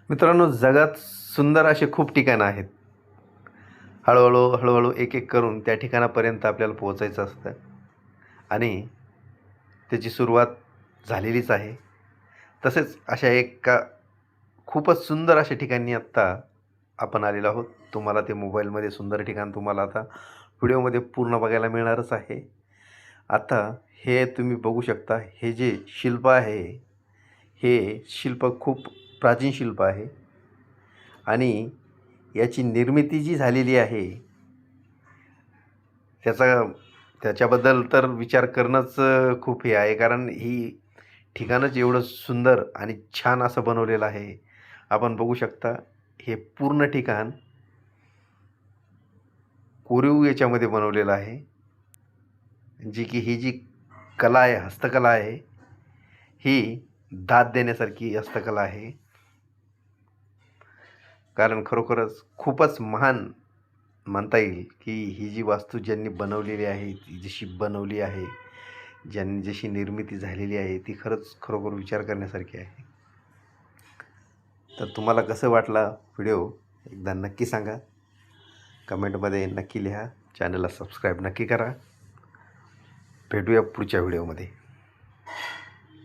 मित्रांनो, जगात सुंदर असे खूप ठिकाणं आहेत. हळूहळू एक करून त्या ठिकाणापर्यंत आपल्याला पोहोचायचं असतं आणि त्याची सुरुवात झालेलीच आहे. तसेच अशा एका खूपच सुंदर अशा ठिकाणी आत्ता आपण आलेलो आहोत. तुम्हाला ते मोबाईलमध्ये सुंदर ठिकाण तुम्हाला आता व्हिडिओमध्ये पूर्ण बघायला मिळणारच आहे. आता हे तुम्ही बघू शकता, हे जे शिल्प आहे, हे शिल्प खूप प्राचीन शिल्प आहे आणि याची निर्मिती जी झालेली आहे त्याचा त्याच्याबद्दल तर विचार करणंच खूप हे आहे. कारण ही ठिकाणच एवढं सुंदर आणि छान असं बनवलेलं आहे. आपण बघू शकता, हे पूर्ण ठिकाण कोरीव याच्यामध्ये बनवलेलं आहे. जी की ही जी कला आहे, हस्तकला आहे, ही दाद देण्यासारखी हस्तकला आहे. कारण खरोखरच खूपच महान म्हणता येईल, की ही जी वास्तू ज्यांनी बनवलेली आहे, ती जशी बनवली आहे, ज्यांनी जशी निर्मिती झालेली आहे, ती खरंच खरोखर विचार करण्यासारखी आहे. तर तुम्हाला कसं वाटला व्हिडिओ एकदा नक्की सांगा. कमेंटमध्ये नक्की लिहा. चॅनलला सबस्क्राईब नक्की करा. भेटूया पुढच्या व्हिडिओमध्ये.